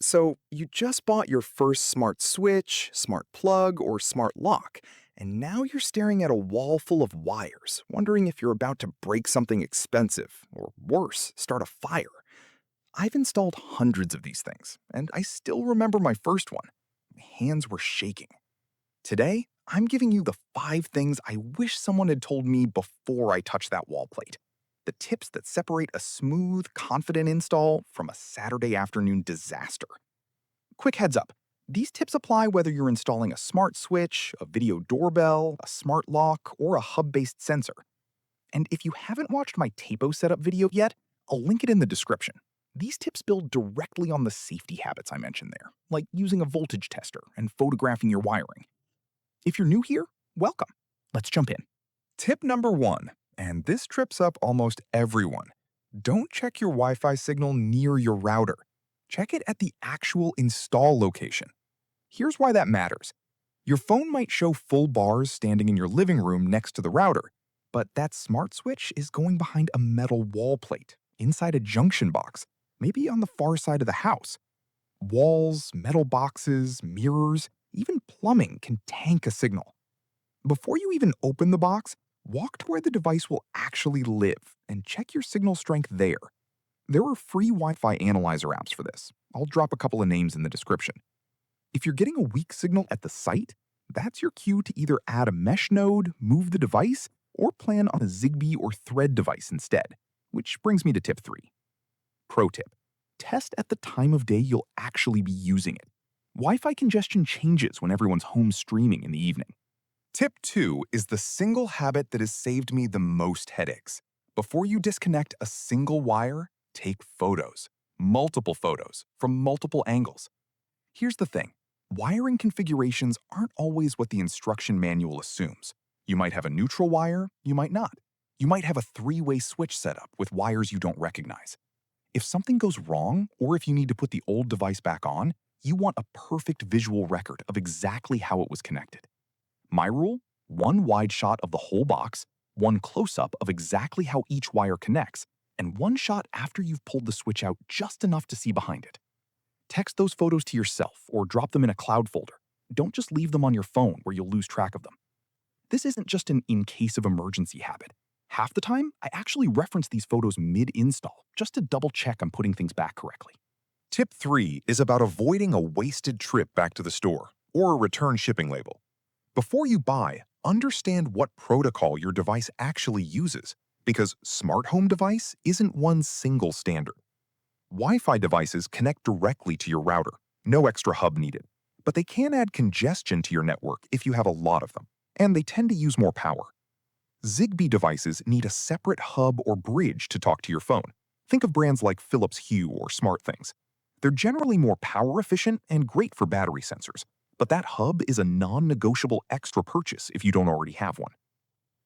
So, you just bought your first smart switch, smart plug, or smart lock, and now you're staring at a wall full of wires, wondering if you're about to break something expensive, or worse, start a fire. I've installed hundreds of these things, and I still remember my first one. My hands were shaking. Today, I'm giving you the 5 things I wish someone had told me before I touched that wall plate. The tips that separate a smooth, confident install from a Saturday afternoon disaster. Quick heads up, these tips apply whether you're installing a smart switch, a video doorbell, a smart lock, or a hub based sensor. And if you haven't watched my Tapo setup video yet, I'll link it in the description. These tips build directly on the safety habits I mentioned there, like using a voltage tester and photographing your wiring. If you're new here, welcome. Let's jump in. Tip number 1, and this trips up almost everyone. Don't check your Wi Fi signal near your router. Check it at the actual install location. Here's why that matters. Your phone might show full bars standing in your living room next to the router, but that smart switch is going behind a metal wall plate, inside a junction box, maybe on the far side of the house. Walls, metal boxes, mirrors, even plumbing can tank a signal. Before you even open the box, walk to where the device will actually live and check your signal strength there. There are free Wi Fi analyzer apps for this. I'll drop a couple of names in the description. If you're getting a weak signal at the site, that's your cue to either add a mesh node, move the device, or plan on a Zigbee or Thread device instead. Which brings me to tip 3. Pro tip: test at the time of day you'll actually be using it. Wi Fi congestion changes when everyone's home streaming in the evening. Tip 2 is the single habit that has saved me the most headaches. Before you disconnect a single wire, take photos. Multiple photos, from multiple angles. Here's the thing: wiring configurations aren't always what the instruction manual assumes. You might have a neutral wire, you might not. You might have a 3-way switch setup with wires you don't recognize. If something goes wrong, or if you need to put the old device back on, you want a perfect visual record of exactly how it was connected. My rule: one wide shot of the whole box, one close-up of exactly how each wire connects, and one shot after you've pulled the switch out just enough to see behind it. Text those photos to yourself or drop them in a cloud folder. Don't just leave them on your phone where you'll lose track of them. This isn't just an in case of emergency habit. Half the time, I actually reference these photos mid-install just to double check I'm putting things back correctly. Tip 3 is about avoiding a wasted trip back to the store or a return shipping label. Before you buy, understand what protocol your device actually uses, because smart home device isn't one single standard. Wi-Fi devices connect directly to your router, no extra hub needed, but they can add congestion to your network if you have a lot of them, and they tend to use more power. Zigbee devices need a separate hub or bridge to talk to your phone. Think of brands like Philips Hue or SmartThings. They're generally more power efficient and great for battery sensors, but that hub is a non-negotiable extra purchase if you don't already have one.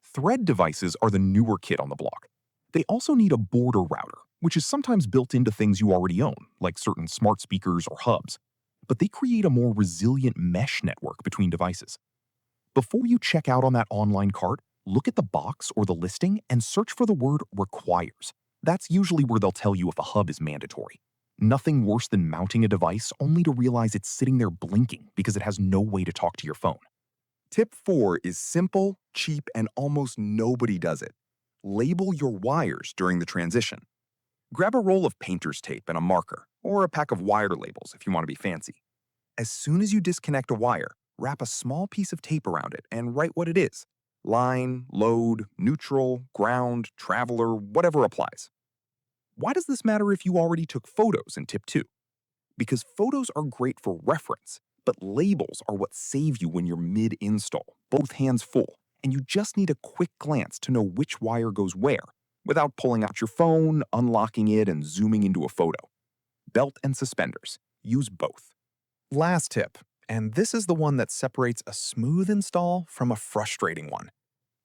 Thread devices are the newer kid on the block. They also need a border router, which is sometimes built into things you already own, like certain smart speakers or hubs, but they create a more resilient mesh network between devices. Before you check out on that online cart, look at the box or the listing and search for the word requires. That's usually where they'll tell you if a hub is mandatory. Nothing worse than mounting a device only to realize it's sitting there blinking because it has no way to talk to your phone. Tip 4 is simple, cheap, and almost nobody does it. Label your wires during the transition. Grab a roll of painter's tape and a marker, or a pack of wire labels if you want to be fancy. As soon as you disconnect a wire, wrap a small piece of tape around it and write what it is: line, load, neutral, ground, traveler, whatever applies. Why does this matter if you already took photos in tip 2? Because photos are great for reference, but labels are what save you when you're mid-install, both hands full, and you just need a quick glance to know which wire goes where, without pulling out your phone, unlocking it, and zooming into a photo. Belt and suspenders. Use both. Last tip, and this is the one that separates a smooth install from a frustrating one.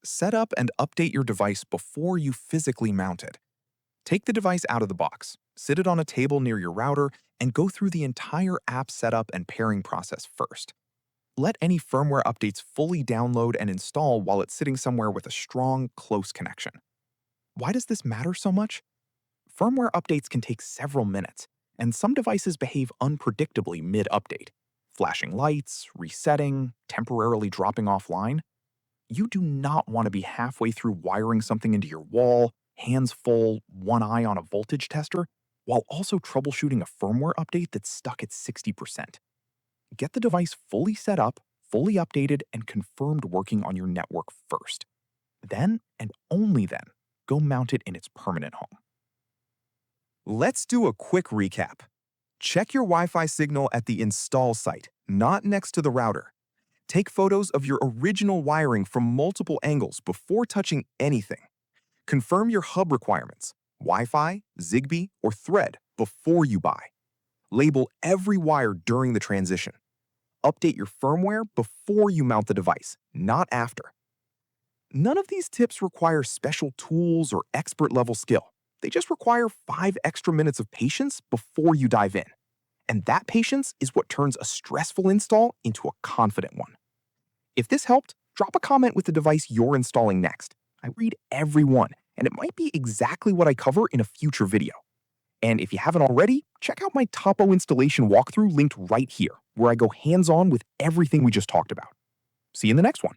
Set up and update your device before you physically mount it. Take the device out of the box, sit it on a table near your router, and go through the entire app setup and pairing process first. Let any firmware updates fully download and install while it's sitting somewhere with a strong, close connection. Why does this matter so much? Firmware updates can take several minutes, And some devices behave unpredictably mid-update, flashing lights, resetting, temporarily dropping offline. You do not want to be halfway through wiring something into your wall, hands full, one eye on a voltage tester, while also troubleshooting a firmware update that's stuck at 60%. Get the device fully set up, fully updated, and confirmed working on your network first. Then, and only then, go mount it in its permanent home. Let's do a quick recap. Check your Wi-Fi signal at the install site, not next to the router. Take photos of your original wiring from multiple angles before touching anything. Confirm your hub requirements, Wi-Fi, Zigbee, or Thread before you buy. Label every wire during the transition. Update your firmware before you mount the device, not after. None of these tips require special tools or expert-level skill. They just require 5 extra minutes of patience before you dive in. And that patience is what turns a stressful install into a confident one. If this helped, drop a comment with the device you're installing next. I read every one, and it might be exactly what I cover in a future video. And if you haven't already, check out my Topo installation walkthrough linked right here, where I go hands-on with everything we just talked about. See you in the next one.